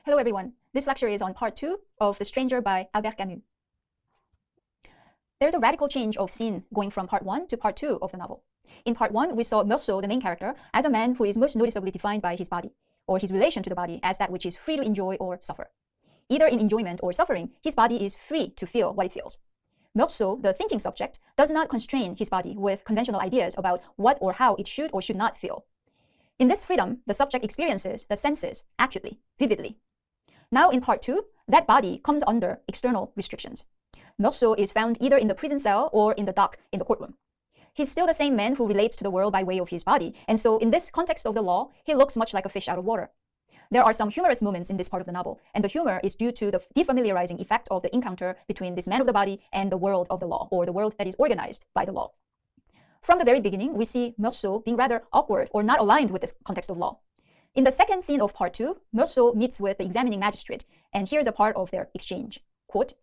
Hello everyone. This lecture is on part 2 of The Stranger by Albert Camus. There's a radical change of scene going from part 1 to part 2 of the novel. In part 1, we saw Meursault, the main character, as a man who is most noticeably defined by his body, or his relation to the body as that which is free to enjoy or suffer. Either in enjoyment or suffering, his body is free to feel what it feels. Meursault, the thinking subject, does not constrain his body with conventional ideas about what or how it should or should not feel. In this freedom, the subject experiences the senses acutely, vividly. Now in part 2, that body comes under external restrictions. Meursault is found either in the prison cell or in the dock in the courtroom. He's still the same man who relates to the world by way of his body, and so in this context of the law, he looks much like a fish out of water. There are some humorous moments in this part of the novel, and the humor is due to the defamiliarizing effect of the encounter between this man of the body and the world of the law, or the world that is organized by the law. From the very beginning, we see Meursault being rather awkward or not aligned with this context of law. In the second scene of part 2, Meursault meets with the examining magistrate, and here's a part of their exchange. Quote,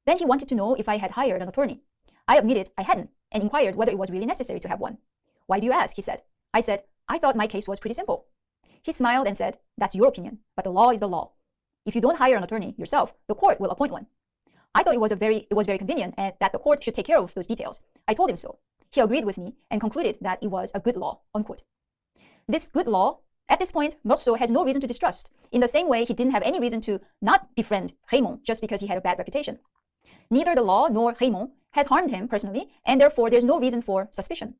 "Then he wanted to know if I had hired an attorney. I admitted I hadn't, and inquired whether it was really necessary to have one. 'Why do you ask?' he said. I said, 'I thought my case was pretty simple.' He smiled and said, 'That's your opinion, but the law is the law. If you don't hire an attorney yourself, the court will appoint one.' I thought it was very convenient and that the court should take care of those details. I told him so. He agreed with me and concluded that it was a good law." Unquote. This good law, at this point, Meursault has no reason to distrust, in the same way he didn't have any reason to not befriend Raymond just because he had a bad reputation. Neither the law nor Raymond has harmed him personally, and therefore there's no reason for suspicion.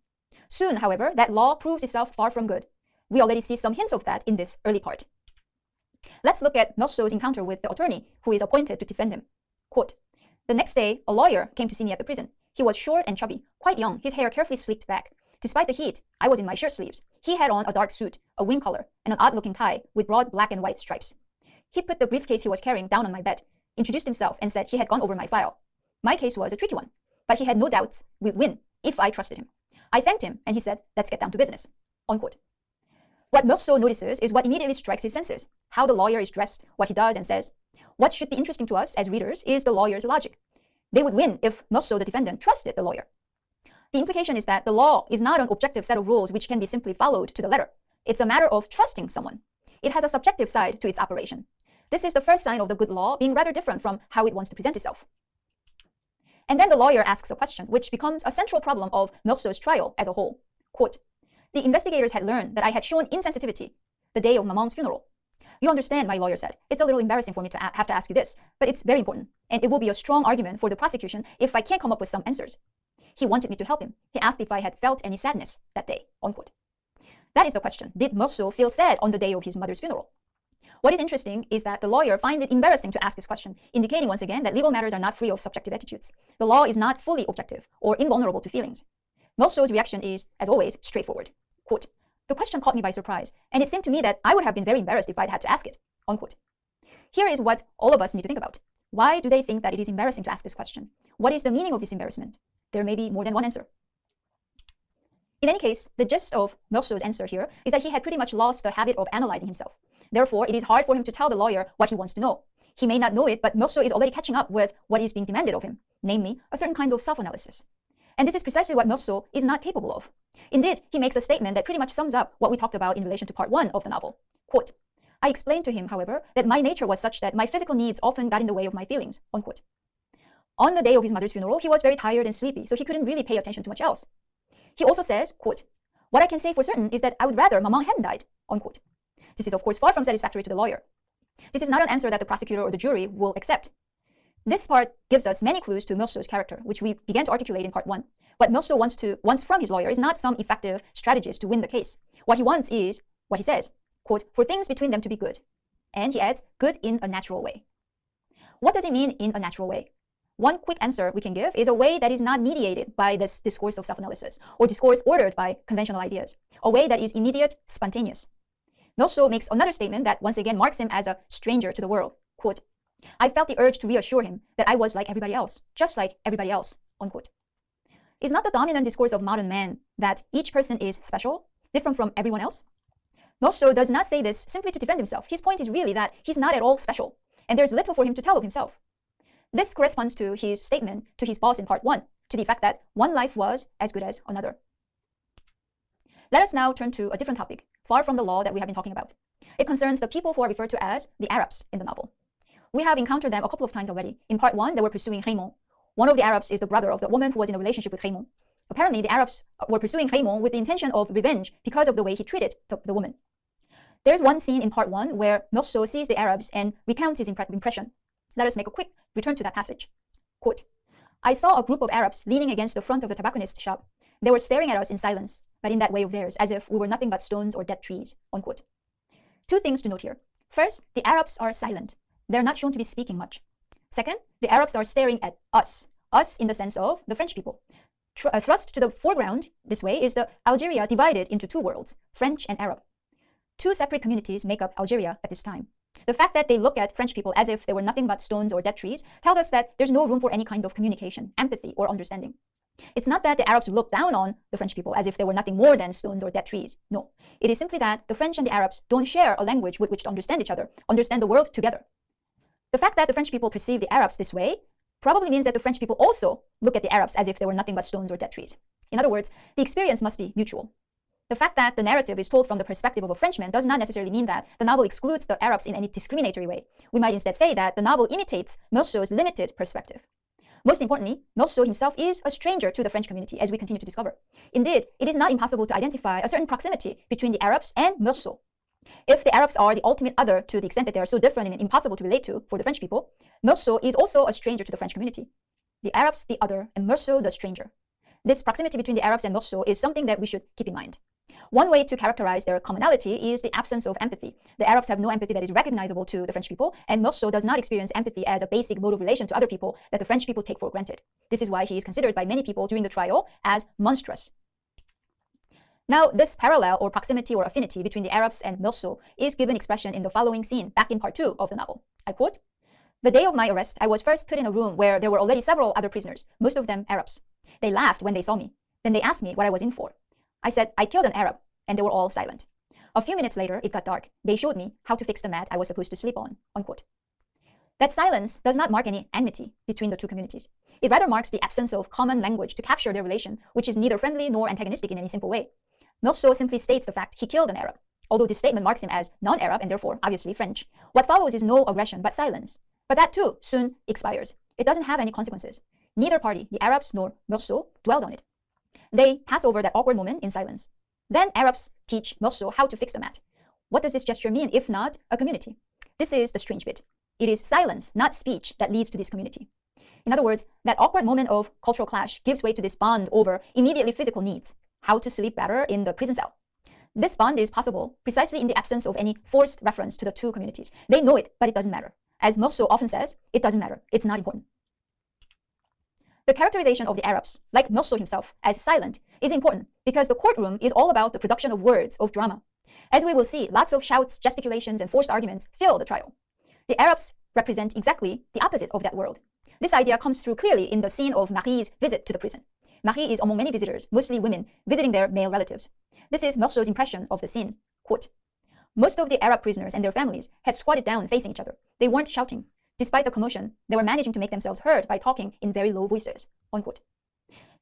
Soon, however, that law proves itself far from good. We already see some hints of that in this early part. Let's look at Meursault's encounter with the attorney who is appointed to defend him. Quote, "The next day, a lawyer came to see me at the prison. He was short and chubby, quite young, his hair carefully slicked back. Despite the heat, I was in my shirt sleeves. He had on a dark suit, a wing collar, and an odd-looking tie with broad black and white stripes. He put the briefcase he was carrying down on my bed, introduced himself, and said he had gone over my file. My case was a tricky one, but he had no doubts we'd win if I trusted him. I thanked him, and he said, 'Let's get down to business.'" Unquote. What Meursault notices is what immediately strikes his senses, how the lawyer is dressed, what he does and says. What should be interesting to us as readers is the lawyer's logic. They would win if Meursault, the defendant, trusted the lawyer. The implication is that the law is not an objective set of rules which can be simply followed to the letter. It's a matter of trusting someone. It has a subjective side to its operation. This is the first sign of the good law being rather different from how it wants to present itself. And then the lawyer asks a question, which becomes a central problem of Meursault's trial as a whole. Quote, "The investigators had learned that I had shown insensitivity the day of Maman's funeral. You understand," my lawyer said. "It's a little embarrassing for me to have to ask you this, but it's very important, and it will be a strong argument for the prosecution if I can't come up with some answers." He wanted me to help him. He asked if I had felt any sadness that day. Unquote. That is the question. Did Meursault feel sad on the day of his mother's funeral? What is interesting is that the lawyer finds it embarrassing to ask this question, indicating once again that legal matters are not free of subjective attitudes. The law is not fully objective or invulnerable to feelings. Meursault's reaction is, as always, straightforward. Quote, "The question caught me by surprise, and it seemed to me that I would have been very embarrassed if I'd had to ask it." Unquote. Here is what all of us need to think about. Why do they think that it is embarrassing to ask this question? What is the meaning of this embarrassment? There may be more than one answer. In any case, the gist of Meursault's answer here is that he had pretty much lost the habit of analyzing himself. Therefore, it is hard for him to tell the lawyer what he wants to know. He may not know it, but Meursault is already catching up with what is being demanded of him, namely, a certain kind of self-analysis. And this is precisely what Meursault is not capable of. Indeed, he makes a statement that pretty much sums up what we talked about in relation to part 1 of the novel. Quote, "I explained to him, however, that my nature was such that my physical needs often got in the way of my feelings." Unquote. On the day of his mother's funeral, he was very tired and sleepy, so he couldn't really pay attention to much else. He also says, quote, "What I can say for certain is that I would rather Maman hadn't died." Unquote. This is, of course, far from satisfactory to the lawyer. This is not an answer that the prosecutor or the jury will accept. This part gives us many clues to Meursault's character, which we began to articulate in part 1. What Meursault wants from his lawyer is not some effective strategist to win the case. What he wants is, what he says, quote, "for things between them to be good." And he adds, "good in a natural way." What does it mean in a natural way? One quick answer we can give is a way that is not mediated by this discourse of self-analysis or discourse ordered by conventional ideas, a way that is immediate, spontaneous. Meursault makes another statement that once again marks him as a stranger to the world. Quote, "I felt the urge to reassure him that I was like everybody else, just like everybody else." Unquote. Is not the dominant discourse of modern man that each person is special, different from everyone else? Meursault does not say this simply to defend himself. His point is really that he's not at all special, and there's little for him to tell of himself. This corresponds to his statement to his boss in part 1, to the effect that one life was as good as another. Let us now turn to a different topic, far from the law that we have been talking about. It concerns the people who are referred to as the Arabs in the novel. We have encountered them a couple of times already. In part 1, they were pursuing Raymond. One of the Arabs is the brother of the woman who was in a relationship with Raymond. Apparently, the Arabs were pursuing Raymond with the intention of revenge because of the way he treated the woman. There's one scene in part 1 where Meursault sees the Arabs and recounts his impression. Let us make a quick return to that passage. Quote, I saw a group of Arabs leaning against the front of the tobacconist's shop. They were staring at us in silence, but in that way of theirs, as if we were nothing but stones or dead trees. Unquote. Two things to note here. First, the Arabs are silent. They're not shown to be speaking much. Second, the Arabs are staring at us in the sense of the French people. Thrust to the foreground this way is the Algeria divided into two worlds, French and Arab. Two separate communities make up Algeria at this time. The fact that they look at French people as if they were nothing but stones or dead trees tells us that there's no room for any kind of communication, empathy, or understanding. It's not that the Arabs look down on the French people as if they were nothing more than stones or dead trees. No. It is simply that the French and the Arabs don't share a language with which to understand each other, understand the world together. The fact that the French people perceive the Arabs this way probably means that the French people also look at the Arabs as if they were nothing but stones or dead trees. In other words, the experience must be mutual. The fact that the narrative is told from the perspective of a Frenchman does not necessarily mean that the novel excludes the Arabs in any discriminatory way. We might instead say that the novel imitates Meursault's limited perspective. Most importantly, Meursault himself is a stranger to the French community, as we continue to discover. Indeed, it is not impossible to identify a certain proximity between the Arabs and Meursault. If the Arabs are the ultimate other to the extent that they are so different and impossible to relate to for the French people, Meursault is also a stranger to the French community. The Arabs the other, and Meursault the stranger. This proximity between the Arabs and Meursault is something that we should keep in mind. One way to characterize their commonality is the absence of empathy. The Arabs have no empathy that is recognizable to the French people, and Meursault does not experience empathy as a basic mode of relation to other people that the French people take for granted. This is why he is considered by many people during the trial as monstrous. Now, this parallel or proximity or affinity between the Arabs and Meursault is given expression in the following scene back in part 2 of the novel. I quote, The day of my arrest, I was first put in a room where there were already several other prisoners, most of them Arabs. They laughed when they saw me. Then they asked me what I was in for. I said, I killed an Arab, and they were all silent. A few minutes later, it got dark. They showed me how to fix the mat I was supposed to sleep on. Unquote. That silence does not mark any enmity between the two communities. It rather marks the absence of common language to capture their relation, which is neither friendly nor antagonistic in any simple way. Meursault simply states the fact he killed an Arab. Although this statement marks him as non-Arab and therefore obviously French, what follows is no aggression but silence. But that too soon expires. It doesn't have any consequences. Neither party, the Arabs nor Meursault, dwells on it. They pass over that awkward moment in silence. Then Arabs teach Meursault how to fix the mat. What does this gesture mean if not a community? This is the strange bit. It is silence, not speech, that leads to this community. In other words, that awkward moment of cultural clash gives way to this bond over immediately physical needs, how to sleep better in the prison cell. This bond is possible precisely in the absence of any forced reference to the two communities. They know it, but it doesn't matter. As Meursault often says, it doesn't matter. It's not important. The characterization of the Arabs, like Meursault himself, as silent is important because the courtroom is all about the production of words, of drama. As we will see, lots of shouts, gesticulations, and forced arguments fill the trial. The Arabs represent exactly the opposite of that world. This idea comes through clearly in the scene of Marie's visit to the prison. Marie is among many visitors, mostly women, visiting their male relatives. This is Meursault's impression of the scene. Quote, Most of the Arab prisoners and their families had squatted down facing each other. They weren't shouting. Despite the commotion, they were managing to make themselves heard by talking in very low voices. Unquote.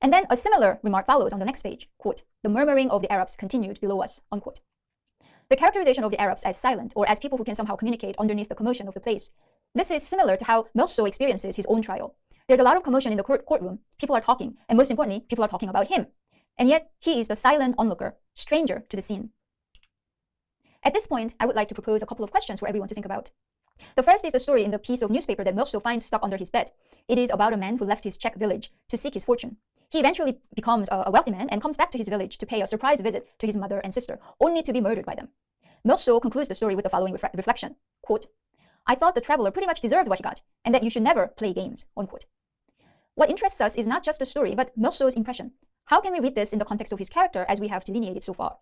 And then a similar remark follows on the next page. Quote, The murmuring of the Arabs continued below us. Unquote. The characterization of the Arabs as silent, or as people who can somehow communicate underneath the commotion of the place, this is similar to how Meursault experiences his own trial. There's a lot of commotion in the courtroom. People are talking, and most importantly, people are talking about him. And yet, he is the silent onlooker, stranger to the scene. At this point, I would like to propose a couple of questions for everyone to think about. The first is the story in the piece of newspaper that Meursault finds stuck under his bed. It is about a man who left his Czech village to seek his fortune. He eventually becomes a wealthy man and comes back to his village to pay a surprise visit to his mother and sister, only to be murdered by them. Meursault concludes the story with the following reflection. Quote, I thought the traveler pretty much deserved what he got, and that you should never play games. Unquote. What interests us is not just the story, but Meursault's impression. How can we read this in the context of his character as we have delineated so far?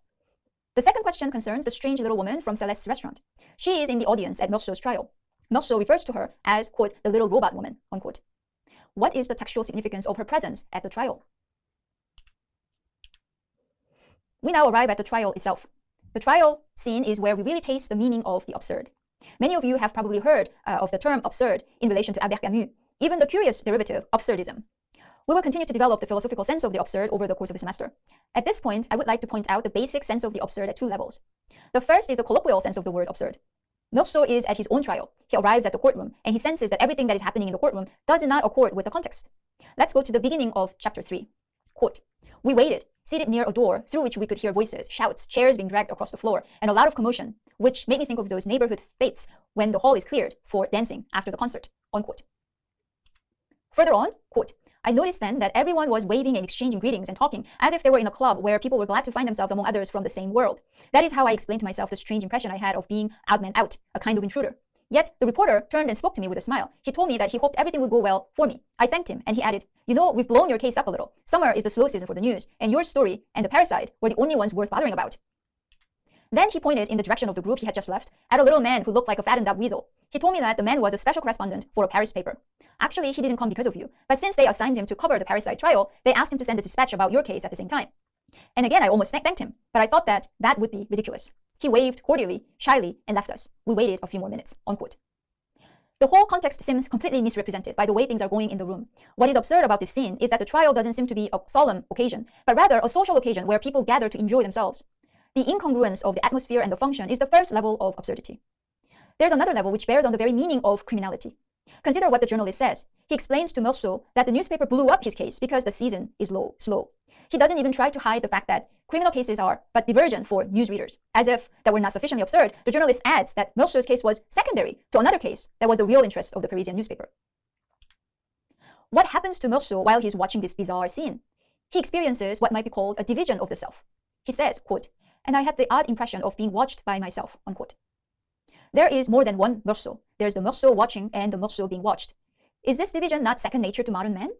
The second question concerns the strange little woman from Celeste's restaurant. She is in the audience at Meursault's trial. Meursault refers to her as, quote, the little robot woman, unquote. What is the textual significance of her presence at the trial? We now arrive at the trial itself. The trial scene is where we really taste the meaning of the absurd. Many of you have probably heard of the term absurd in relation to Albert Camus, even the curious derivative, absurdism. We will continue to develop the philosophical sense of the absurd over the course of the semester. At this point, I would like to point out the basic sense of the absurd at two levels. The first is the colloquial sense of the word absurd. Meursault is at his own trial. He arrives at the courtroom, and he senses that everything that is happening in the courtroom does not accord with the context. Let's go to the beginning of chapter 3. Quote, "We waited, seated near a door through which we could hear voices, shouts, chairs being dragged across the floor, and a lot of commotion, which made me think of those neighborhood fetes when the hall is cleared for dancing after the concert." Unquote. Further on, quote, "I noticed then that everyone was waving and exchanging greetings and talking as if they were in a club where people were glad to find themselves among others from the same world. That is how I explained to myself the strange impression I had of being out man out, a kind of intruder. Yet the reporter turned and spoke to me with a smile. He told me that he hoped everything would go well for me. I thanked him, and he added, 'You know, we've blown your case up a little. Summer is the slow season for the news, and your story and the parasite were the only ones worth bothering about.' Then he pointed in the direction of the group he had just left at a little man who looked like a fattened up weasel. He told me that the man was a special correspondent for a Paris paper. Actually, he didn't come because of you, but since they assigned him to cover the parasite trial, they asked him to send a dispatch about your case at the same time. And again, I almost thanked him, but I thought that would be ridiculous. He waved cordially, shyly, and left us. We waited a few more minutes." Unquote. The whole context seems completely misrepresented by the way things are going in the room. What is absurd about this scene is that the trial doesn't seem to be a solemn occasion, but rather a social occasion where people gather to enjoy themselves. The incongruence of the atmosphere and the function is the first level of absurdity. There's another level which bears on the very meaning of criminality. Consider what the journalist says. He explains to Meursault that the newspaper blew up his case because the season is slow. He doesn't even try to hide the fact that criminal cases are but diversion for newsreaders. As if that were not sufficiently absurd, the journalist adds that Meursault's case was secondary to another case that was the real interest of the Parisian newspaper. What happens to Meursault while he's watching this bizarre scene? He experiences what might be called a division of the self. He says, quote, "And I had the odd impression of being watched by myself," unquote. There is more than one Meursault. There's the Meursault watching and the Meursault being watched. Is this division not second nature to modern men?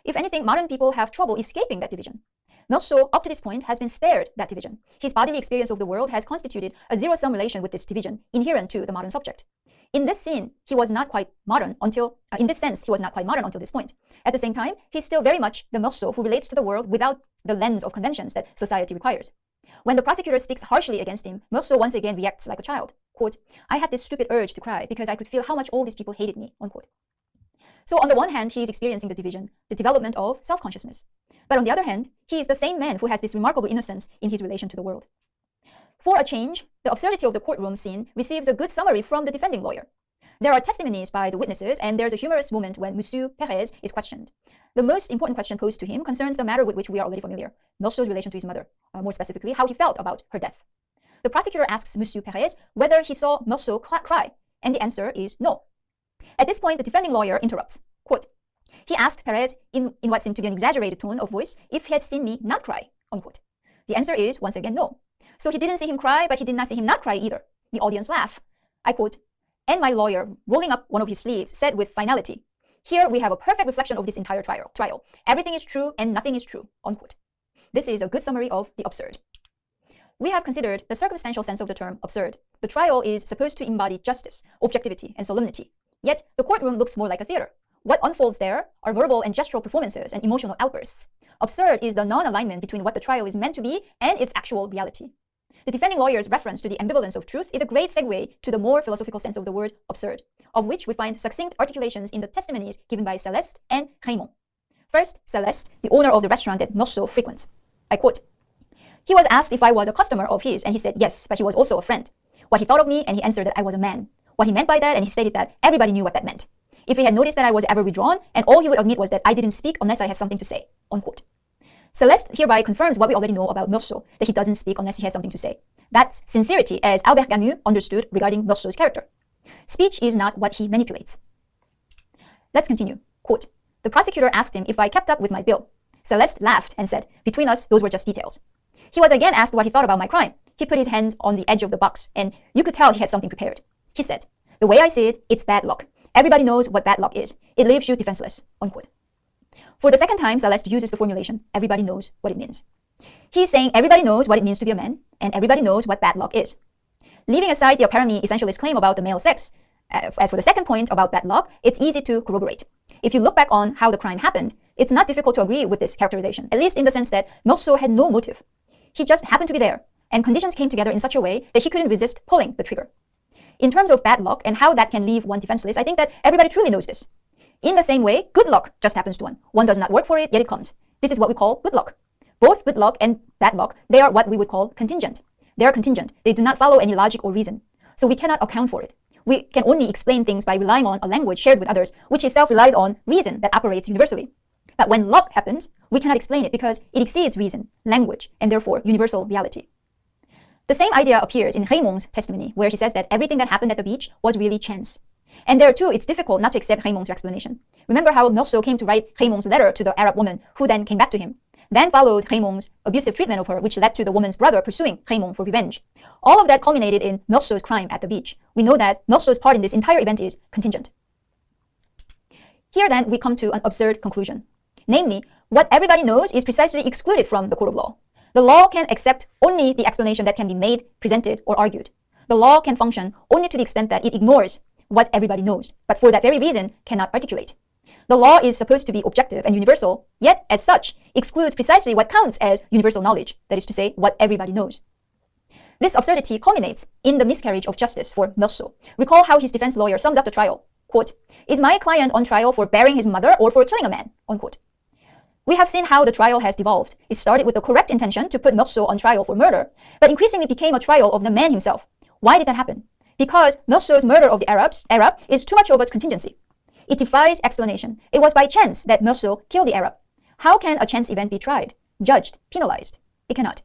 If anything, modern people have trouble escaping that division. Meursault, up to this point, has been spared that division. His bodily experience of the world has constituted a zero-sum relation with this division, inherent to the modern subject. In this scene, he was not quite modern until, in this sense, he was not quite modern until this point. At the same time, he's still very much the Meursault who relates to the world without the lens of conventions that society requires. When the prosecutor speaks harshly against him, Meursault once again reacts like a child. Quote, "I had this stupid urge to cry because I could feel how much all these people hated me," unquote. So on the one hand, he is experiencing the division, the development of self-consciousness. But on the other hand, he is the same man who has this remarkable innocence in his relation to the world. For a change, the absurdity of the courtroom scene receives a good summary from the defending lawyer. There are testimonies by the witnesses, and there's a humorous moment when Monsieur Perez is questioned. The most important question posed to him concerns the matter with which we are already familiar, Meursault's relation to his mother, more specifically, how he felt about her death. The prosecutor asks Monsieur Perez whether he saw Meursault cry, and the answer is no. At this point, the defending lawyer interrupts. Quote, "He asked Perez in what seemed to be an exaggerated tone of voice if he had seen me not cry," unquote. The answer is, once again, no. So he didn't see him cry, but he did not see him not cry either. The audience laugh. I quote, "And my lawyer, rolling up one of his sleeves, said with finality, 'Here we have a perfect reflection of this entire trial. Everything is true and nothing is true,' unquote." This is a good summary of the absurd. We have considered the circumstantial sense of the term absurd. The trial is supposed to embody justice, objectivity, and solemnity. Yet the courtroom looks more like a theater. What unfolds there are verbal and gestural performances and emotional outbursts. Absurd is the non-alignment between what the trial is meant to be and its actual reality. The defending lawyer's reference to the ambivalence of truth is a great segue to the more philosophical sense of the word absurd, of which we find succinct articulations in the testimonies given by Céleste and Raymond. First, Céleste, the owner of the restaurant that Meursault frequents. I quote, "He was asked if I was a customer of his, and he said yes, but he was also a friend. What he thought of me, and he answered that I was a man. What he meant by that, and he stated that everybody knew what that meant. If he had noticed that I was ever withdrawn, and all he would admit was that I didn't speak unless I had something to say," unquote. Céleste hereby confirms what we already know about Meursault, that he doesn't speak unless he has something to say. That's sincerity, as Albert Camus understood regarding Meursault's character. Speech is not what he manipulates. Let's continue. Quote, "The prosecutor asked him if I kept up with my bill. Céleste laughed and said, 'Between us, those were just details.' He was again asked what he thought about my crime. He put his hands on the edge of the box, and you could tell he had something prepared. He said, 'The way I see it, it's bad luck. Everybody knows what bad luck is. It leaves you defenseless,' unquote." For the second time, Céleste uses the formulation, "everybody knows what it means." He's saying everybody knows what it means to be a man, and everybody knows what bad luck is. Leaving aside the apparently essentialist claim about the male sex, as for the second point about bad luck, it's easy to corroborate. If you look back on how the crime happened, it's not difficult to agree with this characterization, at least in the sense that Meursault had no motive. He just happened to be there, and conditions came together in such a way that he couldn't resist pulling the trigger. In terms of bad luck and how that can leave one defenseless, I think that everybody truly knows this. In the same way, good luck just happens to one. One does not work for it, yet it comes. This is what we call good luck. Both good luck and bad luck, they are what we would call contingent. They are contingent. They do not follow any logic or reason. So we cannot account for it. We can only explain things by relying on a language shared with others, which itself relies on reason that operates universally. But when luck happens, we cannot explain it because it exceeds reason, language, and therefore universal reality. The same idea appears in Raymond's testimony, where he says that everything that happened at the beach was really chance. And there too, it's difficult not to accept Raymond's explanation. Remember how Meursault came to write Raymond's letter to the Arab woman, who then came back to him. Then followed Raymond's abusive treatment of her, which led to the woman's brother pursuing Raymond for revenge. All of that culminated in Meursault's crime at the beach. We know that Meursault's part in this entire event is contingent. Here then, we come to an absurd conclusion. Namely, what everybody knows is precisely excluded from the court of law. The law can accept only the explanation that can be made, presented, or argued. The law can function only to the extent that it ignores what everybody knows, but for that very reason cannot articulate. The law is supposed to be objective and universal, yet as such excludes precisely what counts as universal knowledge, that is to say, what everybody knows. This absurdity culminates in the miscarriage of justice for Meursault. Recall how his defense lawyer summed up the trial. Quote, "Is my client on trial for burying his mother or for killing a man?" Unquote. We have seen how the trial has devolved. It started with the correct intention to put Meursault on trial for murder, but increasingly became a trial of the man himself. Why did that happen? Because Meursault's murder of the Arab is too much of a contingency. It defies explanation. It was by chance that Meursault killed the Arab. How can a chance event be tried, judged, penalized? It cannot.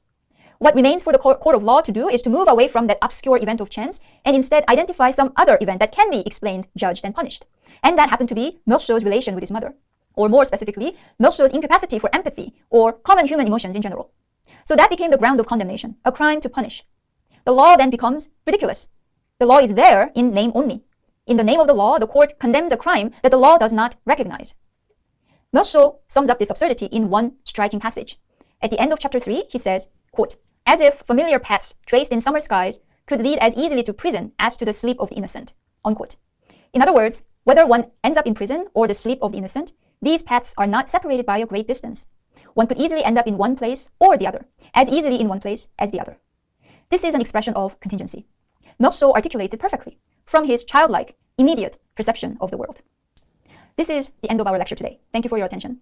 What remains for the court of law to do is to move away from that obscure event of chance and instead identify some other event that can be explained, judged, and punished. And that happened to be Meursault's relation with his mother. Or more specifically, Meursault's incapacity for empathy or common human emotions in general. So that became the ground of condemnation, a crime to punish. The law then becomes ridiculous. The law is there in name only. In the name of the law, the court condemns a crime that the law does not recognize. Meursault sums up this absurdity in one striking passage. At the end of chapter 3, he says, quote, "As if familiar paths traced in summer skies could lead as easily to prison as to the sleep of the innocent." Unquote. In other words, whether one ends up in prison or the sleep of the innocent, these paths are not separated by a great distance. One could easily end up in one place or the other, as easily in one place as the other. This is an expression of contingency. Meursault articulates it perfectly from his childlike, immediate perception of the world. This is the end of our lecture today. Thank you for your attention.